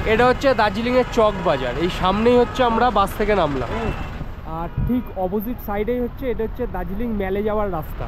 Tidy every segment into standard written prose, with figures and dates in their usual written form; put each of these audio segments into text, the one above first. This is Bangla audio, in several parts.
এটা হচ্ছে দার্জিলিংয়ের চক বাজার, এই সামনেই হচ্ছে আমরা বাস থেকে নামলাম, আর ঠিক অপোজিট সাইডেই হচ্ছে এটা হচ্ছে দার্জিলিং মেলে যাওয়ার রাস্তা।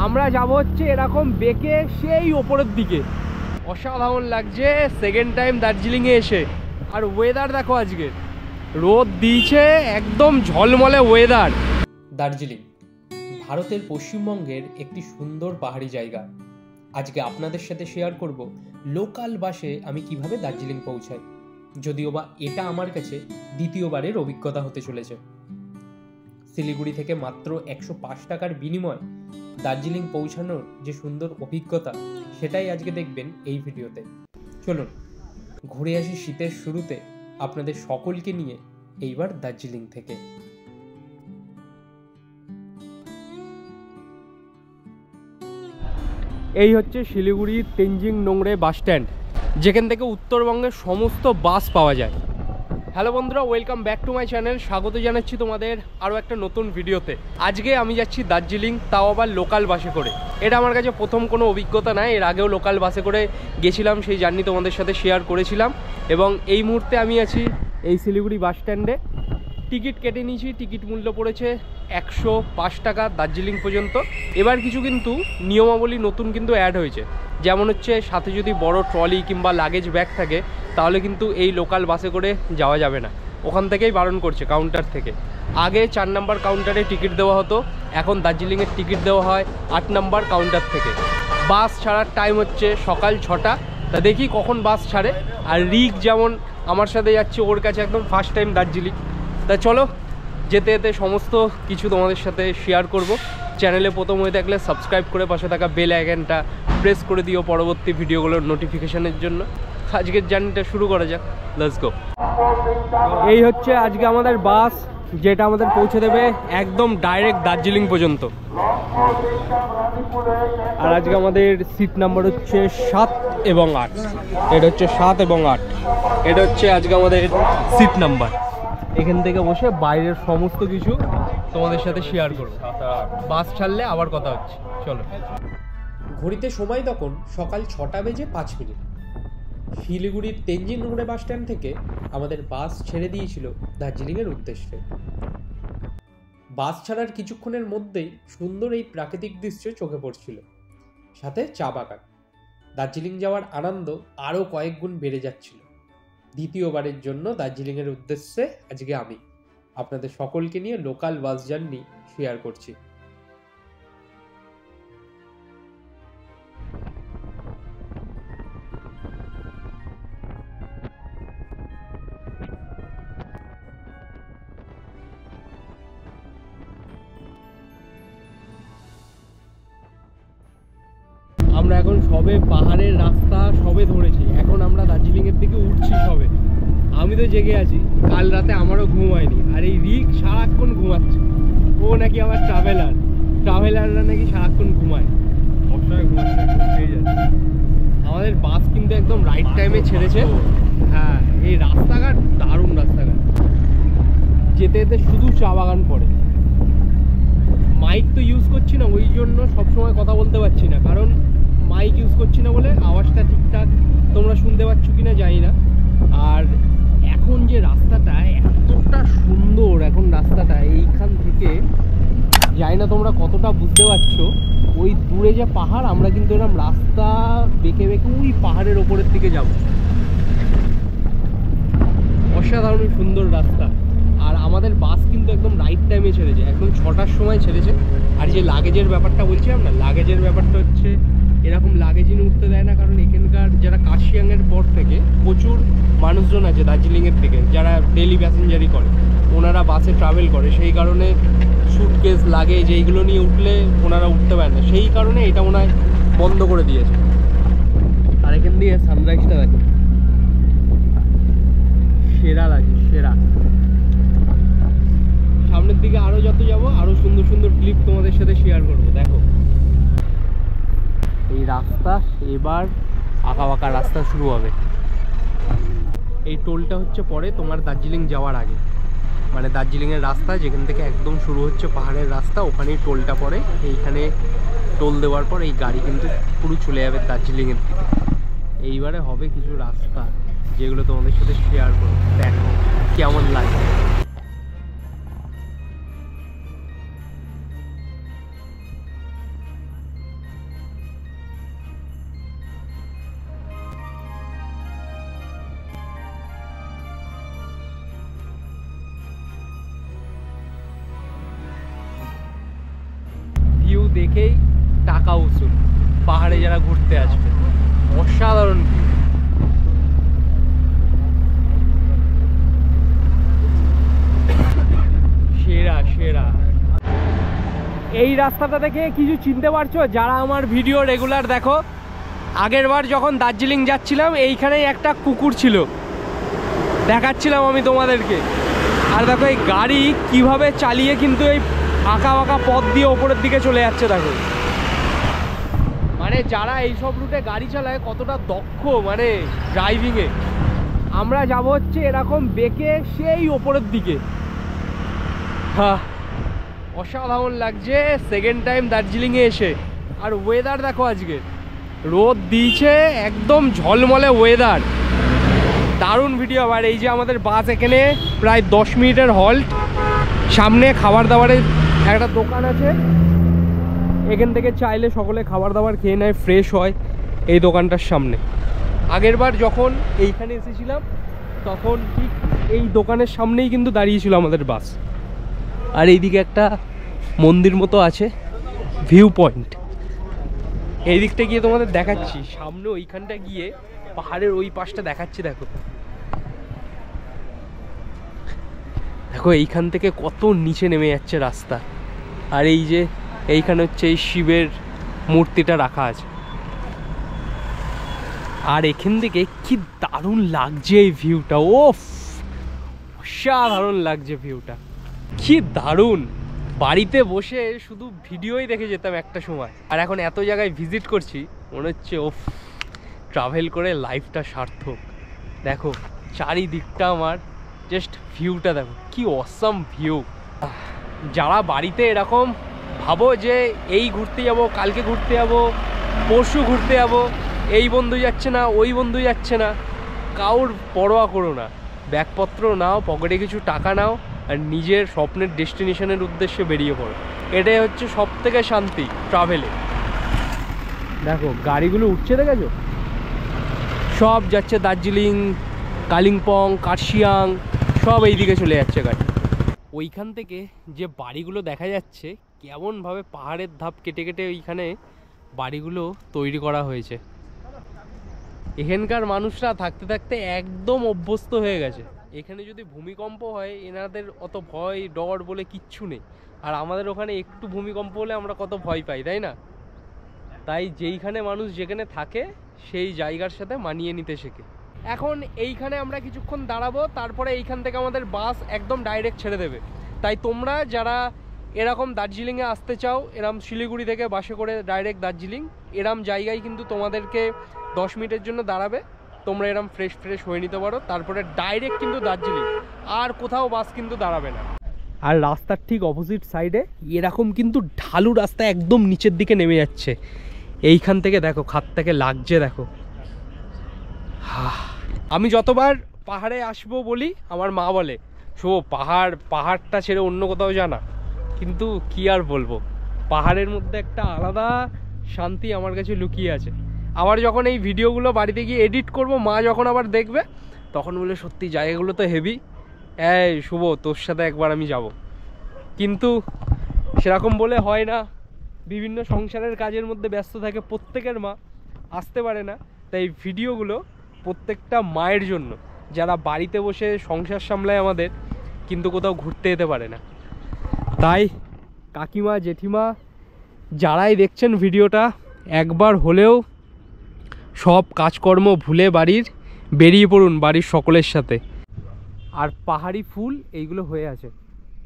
আমরা যাব হচ্ছে এরকম বেঁকে সেই ওপরের দিকে। অসাধারণ লাগছে সেকেন্ড টাইম দার্জিলিংয়ে এসে। আর ওয়েদার দেখো, আজকে রোদ দিয়েছে, একদম ঝলমলে ওয়েদার। দার্জিলিং ভারতের পশ্চিমবঙ্গের একটি সুন্দর পাহাড়ি জায়গা। আজকে আপনাদের সাথে শেয়ার করব লোকাল বাসে আমি কিভাবে দার্জিলিং পৌঁছাই, যদিও বা এটা আমার কাছে দ্বিতীয়বারের অভিজ্ঞতা হতে চলেছে। শিলিগুড়ি থেকে মাত্র 105 টাকার বিনিময় দার্জিলিং পৌঁছানোর যে সুন্দর অভিজ্ঞতা, সেটাই আজকে দেখবেন এই ভিডিওতে। চলুন ঘুরে আসি শীতের শুরুতে আপনাদের সকলকে নিয়ে এইবার দার্জিলিং থেকে। এই হচ্ছে শিলিগুড়ির তেনজিং নোংরে বাস স্ট্যান্ড, যেখান থেকে উত্তরবঙ্গের সমস্ত বাস পাওয়া যায়। হ্যালো বন্ধুরা, welcome back to my channel. স্বাগত জানাচ্ছি তোমাদের আরও একটা নতুন ভিডিওতে। আজকে আমি যাচ্ছি দার্জিলিং, তাও আবার লোকাল বাসে করে। এটা আমার কাছে প্রথম কোনো অভিজ্ঞতা নয়, এর আগেও লোকাল বাসে করে গেছিলাম, সেই জার্নি তোমাদের সাথে শেয়ার করেছিলাম। এবং এই মুহূর্তে আমি আছি এই শিলিগুড়ি বাস স্ট্যান্ডে। টিকিট কেটে নিয়েছি, টিকিট মূল্য পড়েছে 105 টাকা দার্জিলিং পর্যন্ত। এবার কিছু কিন্তু নিয়মাবলী নতুন কিন্তু অ্যাড হয়েছে, যেমন হচ্ছে সাথে যদি বড় ট্রলি কিংবা লাগেজ ব্যাগ থাকে তাহলে কিন্তু এই লোকাল বাসে করে যাওয়া যাবে না, ওখান থেকেই বারণ করছে কাউন্টার থেকে। আগে 4 নম্বর কাউন্টারে টিকিট দেওয়া হতো, এখন দার্জিলিংয়ের টিকিট দেওয়া হয় 8 নম্বর কাউন্টার থেকে। বাস ছাড়ার টাইম হচ্ছে সকাল 6টা, তা দেখি কখন বাস ছাড়ে। আর রিক যেমন আমার সাথে যাচ্ছে, ওর কাছে একদম ফার্স্ট টাইম দার্জিলিং। তা চলো যেতে যেতে সমস্ত কিছু তোমাদের সাথে শেয়ার করব। চ্যানেলে প্রথম হয়ে থাকলে সাবস্ক্রাইব করে পাশে থাকা বেল আইকনটা প্রেস করে দিও পরবর্তী ভিডিওগুলোর নোটিফিকেশনের জন্য। আজকের জার্নিটা শুরু করা যাক, লেটস গো। এই হচ্ছে আজকে আমাদের বাস, যেটা আমাদের পৌঁছে দেবে একদম ডাইরেক্ট দার্জিলিং পর্যন্ত। আর আজকে আমাদের সিট নাম্বার হচ্ছে 7 এবং 8। এটা হচ্ছে 7 এবং 8, এটা হচ্ছে আজকে আমাদের সিট নাম্বার। এখান থেকে বসে বাইরের সমস্ত কিছু তোমাদের সাথে শেয়ার করবো। বাস ছাড়লে আবার কথা হচ্ছে, চলো। ঘড়িতে সময় তখন সকাল 6টা বেজে 5 মিনিট। শিলিগুড়ির তেনজিং নোংরে বাস স্ট্যান্ড থেকে আমাদের বাস ছেড়ে দিয়েছিল দার্জিলিংয়ের উদ্দেশ্যে। বাস ছাড়ার কিছুক্ষণের মধ্যেই সুন্দর এই প্রাকৃতিক দৃশ্য চোখে পড়ছিল, সাথে চা বাগান। দার্জিলিং যাওয়ার আনন্দ আরও কয়েক গুণ বেড়ে যাচ্ছিল। দ্বিতীয়বারের জন্য দার্জিলিংয়ের উদ্দেশ্যে আজকে আমি আপনাদের সকলকে নিয়ে লোকাল বাস জার্নি শেয়ার করছি। আমরা এখন সবে পাহাড়ের রাস্তা সবে ধরেছি, এখন আমরা দার্জিলিংয়ের দিকে উঠছি সবে। আমি তো জেগে আছি, কাল রাতে আমারও ঘুম হয়নি। আর এই রিক সারাক্ষণ ঘুমাচ্ছে, ও নাকি আমার ট্রাভেলাররা নাকি সারাক্ষণ ঘুমায়, সবসময় ঘুমাচ্ছে। আমাদের বাস কিন্তু একদম রাইট টাইমে ছেড়েছে। হ্যাঁ, এই রাস্তাঘাট দারুণ রাস্তাঘাট, যেতে যেতে শুধু চা বাগান পড়ে। মাইক তো ইউজ করছি না, ওই জন্য সবসময় কথা বলতে পারছি না, কারণ মাইক ইউজ করছি না বলে আওয়াজটা ঠিকঠাক তোমরা শুনতে পাচ্ছ কিনা জানি না। আর এখন যে রাস্তাটা এতটা সুন্দর, এখন রাস্তাটা এইখান থেকে জানি না তোমরা কতটা বুঝতে পারছো, ওই দূরে যে পাহাড়, আমরা কিন্তু এরকম রাস্তা বেঁকে বেঁকে ওই পাহাড়ের ওপরের দিকে যাব। অসাধারণ সুন্দর রাস্তা। আর আমাদের বাস কিন্তু একদম রাইট টাইমে ছেড়েছে, একদম 6টার সময় ছেড়েছে। আর যে লাগেজের ব্যাপারটা বলছিলাম না, লাগেজের ব্যাপারটা হচ্ছে এরকম লাগেজ নিয়ে উঠতে দেয় না, কারণ এখানকার যারা কার্শিয়াংয়ের পর থেকে প্রচুর মানুষজন আছে দার্জিলিংয়ের থেকে, যারা ডেলি প্যাসেঞ্জারি করে, ওনারা বাসে ট্রাভেল করে, সেই কারণে সুটকেস লাগেজ এইগুলো নিয়ে উঠলে ওনারা উঠতে পারে না, সেই কারণে এটা মনে হয় বন্ধ করে দিয়েছে। আর এখান দিয়ে সানরাইজটা দেখো, সেরা লাগে, সেরা। সামনের দিকে আরো যত যাবো আরো সুন্দর সুন্দর ক্লিপ তোমাদের সাথে শেয়ার করবো। দেখো এই রাস্তা, এবার আঁকা বাঁকা রাস্তা শুরু হবে। এই টোলটা হচ্ছে পরে তোমার দার্জিলিং যাওয়ার আগে, মানে দার্জিলিংয়ের রাস্তা যেখান থেকে একদম শুরু হচ্ছে পাহাড়ের রাস্তা, ওখানেই টোলটা পড়ে। এইখানে টোল দেওয়ার পর এই গাড়ি কিন্তু পুরো চলে যাবে দার্জিলিংয়ের দিকে। এইবারে হবে কিছু রাস্তা যেগুলো তোমাদের সাথে শেয়ার করো। দেখো কেমন লাগে। ভিউ দেখেই টাকা উসুল পাহাড়ে যারা ঘুরতে আসবে। অসাধারণ ভিউ। সেরা সেরা। এই রাস্তাটা দেখে কিছু চিনতে পারছো যারা আমার ভিডিও রেগুলার দেখো? আগের বার যখন দার্জিলিং যাচ্ছিলাম এইখানেই একটা কুকুর ছিল, দেখাচ্ছিলাম আমি তোমাদেরকে। আর দেখো এই গাড়ি কিভাবে চালিয়ে কিন্তু এই আঁকা বাঁকা পথ দিয়ে ওপরের দিকে চলে যাচ্ছে। দেখো মানে যারা এইসব রুটে গাড়ি চালায় কতটা দক্ষ মানে ড্রাইভিংয়ে। আমরা যাব হচ্ছে এরকম বেঁকে সেই ওপরের দিকে। হ্যাঁ অসাধারণ লাগছে সেকেন্ড টাইম দার্জিলিংয়ে এসে। আর ওয়েদার দেখো, আজকে রোদ দিয়েছে, একদম ঝলমলে ওয়েদার, দারুণ ভিডিও। আর এই যে আমাদের বাস এখানে প্রায় 10 মিনিটের হল্ট, সামনে খাবার দাবারের একটা দোকান আছে, এখান থেকে চাইলে সকলে খাবার দাবার খেয়ে নেয়, ফ্রেশ হয় এই দোকানটার সামনে। আগের বার যখন এইখানে এসেছিলাম তখন ঠিক এই দোকানের সামনেই কিন্তু দাঁড়িয়েছিল আমাদের বাস। আর এইদিকে একটা মন্দির মতো আছে, ভিউ পয়েন্ট। এই দিকটা গিয়ে তোমাদের দেখাচ্ছি, সামনে ওইখানটা গিয়ে পাহাড়ের ওই পাশটা দেখাচ্ছি। দেখো দেখো এইখান থেকে কত নিচে নেমে যাচ্ছে রাস্তা। আর এই যে এইখানে হচ্ছে এই শিবের মূর্তিটা রাখা আছে। আর এখান থেকে কি দারুণ লাগছে এই ভিউটা। ওফ অসাধারণ লাগছে ভিউটা, কি দারুণ। বাড়িতে বসে শুধু ভিডিওই দেখে যেতাম একটা সময়, আর এখন এত জায়গায় ভিজিট করছি, মনে হচ্ছে ওফ ট্রাভেল করে লাইফটা সার্থক। দেখো চারিদিকটা আমার জাস্ট ভিউটা দেখো, কি অসাম ভিউ। যারা বাড়িতে এরকম ভাবো যে এই ঘুরতে যাব, কালকে ঘুরতে যাব, পরশু ঘুরতে যাব, এই বন্ধু যাচ্ছে না, ওই বন্ধু যাচ্ছে না, কাউর পরোয়া করো না। ব্যাগপত্র নাও, পকেটে কিছু টাকা নাও, আর নিজের স্বপ্নের ডেস্টিনেশনের উদ্দেশ্যে বেরিয়ে পড়ো। এটাই হচ্ছে সব থেকে শান্তি ট্রাভেলে। দেখো গাড়িগুলো উঠছে, দেখেছো? সব যাচ্ছে দার্জিলিং, কালিম্পং, কার্শিয়াং, সব এইদিকে চলে যাচ্ছে গাড়ি। ওইখান থেকে যে বাড়িগুলো দেখা যাচ্ছে, কেমনভাবে পাহাড়ের ধাপ কেটে কেটে ওইখানে বাড়িগুলো তৈরি করা হয়েছে। এখানকার মানুষরা থাকতে থাকতে একদম অভ্যস্ত হয়ে গেছে। এখানে যদি ভূমিকম্প হয় এনাদের অত ভয় ডর বলে কিচ্ছু নেই। আর আমাদের ওখানে একটু ভূমিকম্প হলে আমরা কত ভয় পাই, তাই না? তাই যেইখানে মানুষ যেখানে থাকে সেই জায়গার সাথে মানিয়ে নিতে শেখে। এখন এইখানে আমরা কিছুক্ষণ দাঁড়াবো, তারপরে এইখান থেকে আমাদের বাস একদম ডাইরেক্ট ছেড়ে দেবে। তাই তোমরা যারা এরকম দার্জিলিংয়ে আসতে চাও, এরম শিলিগুড়ি থেকে বাসে করে ডাইরেক্ট দার্জিলিং, এরম জায়গায় কিন্তু তোমাদেরকে 10 মিনিটের জন্য দাঁড়াবে। তোমরা এরম ফ্রেশ হয়ে নিতে পারো, তারপরে ডাইরেক্ট কিন্তু দার্জিলিং, আর কোথাও বাস কিন্তু দাঁড়াবে না। আর রাস্তার ঠিক অপোজিট সাইডে এরকম কিন্তু ঢালু রাস্তা একদম নিচের দিকে নেমে যাচ্ছে। এইখান থেকে দেখো খাত থেকে লাগছে, দেখো। আমি যতবার পাহাড়ে আসবো বলি, আমার মা বলে শো পাহাড়টা ছেড়ে অন্য কোথাও জানা, কিন্তু কি আর বলবো, পাহাড়ের মধ্যে একটা আলাদা শান্তি আমার কাছে লুকিয়ে আছে। আবার যখন এই ভিডিওগুলো বাড়িতে গিয়ে এডিট করব, মা যখন আবার দেখবে তখন বলে সত্যি জায়গাগুলো তো হেভি, এই শুভ তোর সাথে একবার আমি যাব। কিন্তু সেরকম বলে হয় না, বিভিন্ন সংসারের কাজের মধ্যে ব্যস্ত থাকে প্রত্যেকের মা, আসতে পারে না। তাই ভিডিওগুলো প্রত্যেকটা মায়ের জন্য, যারা বাড়িতে বসে সংসার সামলায় আমাদের, কিন্তু কোথাও ঘুরতে যেতে পারে না। তাই কাকিমা, জেঠিমা যারাই দেখছেন ভিডিওটা, একবার হলেও সব কাজকর্ম ভুলে বেরিয়ে পড়ুন বাড়ির সকলের সাথে। আর পাহাড়ি ফুল এইগুলো হয়ে আছে,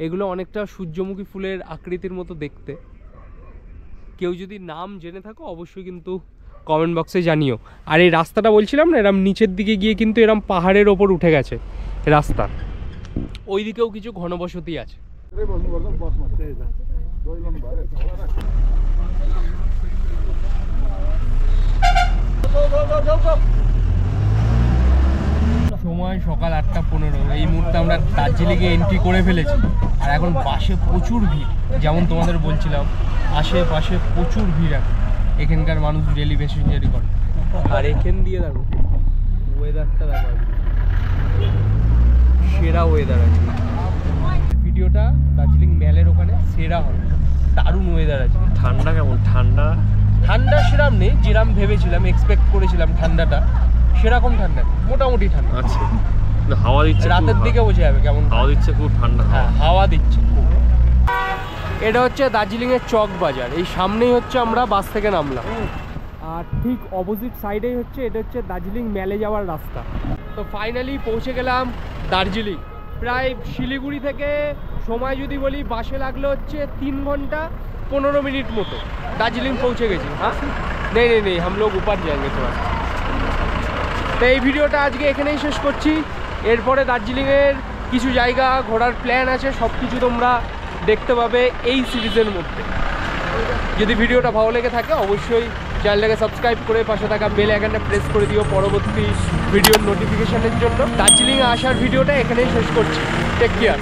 এগুলো অনেকটা সূর্যমুখী ফুলের আকৃতির মতো দেখতে। কেউ যদি নাম জেনে থাকো অবশ্যই কিন্তু কমেন্ট বক্সে জানিও। আর এই রাস্তাটা বলছিলাম না, এরম নিচের দিকে গিয়ে কিন্তু এরম পাহাড়ের ওপর উঠে গেছে রাস্তা। ওই দিকেও কিছু ঘনবসতি আছে। সময় সকাল 8:15। এই মুহূর্তে আমরা দার্জিলিংয়ে এন্ট্রি করে ফেলেছি। আর এখন বাসে প্রচুর ভিড়, যেমন তোমাদের বলছিলাম আশেপাশে প্রচুর ভিড়। এখানকার মানুষ ডেলি প্যাসেঞ্জারি করে। আর এখান দিয়ে দেখো ওয়েদারটা, দেখো সেরা ওয়েদার আছে। ভিডিওটা দার্জিলিং ম্যালের ওখানে সেরা হবে, দারুণ ওয়েদার আছে। ঠান্ডা কেমন? ঠান্ডা ঠান্ডা সেরাম নেই, যেরাম ভেবেছিলাম, এক্সপেক্ট করেছিলাম ঠান্ডাটা, সেরকম ঠান্ডা মোটামুটি ঠান্ডা আছে। হাওয়া দিচ্ছে, রাতের দিকে বোঝা যাবে কেমন হাওয়া দিচ্ছে, খুব ঠান্ডা। হ্যাঁ, হাওয়া দিচ্ছে খুব। এটা হচ্ছে দার্জিলিংয়ের চক বাজার। এই সামনেই হচ্ছে আমরা বাস থেকে নামলাম, আর ঠিক অপোজিট সাইডেই হচ্ছে এটা হচ্ছে দার্জিলিং ম্যালে যাওয়ার রাস্তা। তো ফাইনালি পৌঁছে গেলাম দার্জিলিং। প্রায় শিলিগুড়ি থেকে সময় যদি বলি বাসে লাগলো হচ্ছে 3 ঘন্টা 15 মিনিট মতো দার্জিলিং পৌঁছে গেছি। হ্যাঁ, নেই हम लोग ऊपर जाएंगे थोड़ा। তো এই ভিডিওটা আজকে এখানেই শেষ করছি। এরপরে দার্জিলিংয়ের কিছু জায়গা ঘোরার প্ল্যান আছে, সব কিছু তোমরা দেখতে পাবে এই সিরিজের মধ্যে। যদি ভিডিওটা ভালো লেগে থাকে অবশ্যই চ্যানেলটাকে সাবস্ক্রাইব করে পাশে থাকা বেল আইকনটা প্রেস করে দিও পরবর্তী ভিডিওর নোটিফিকেশনের জন্য। দার্জিলিংয়ে আসার ভিডিওটা এখানেই শেষ করছি। Take care.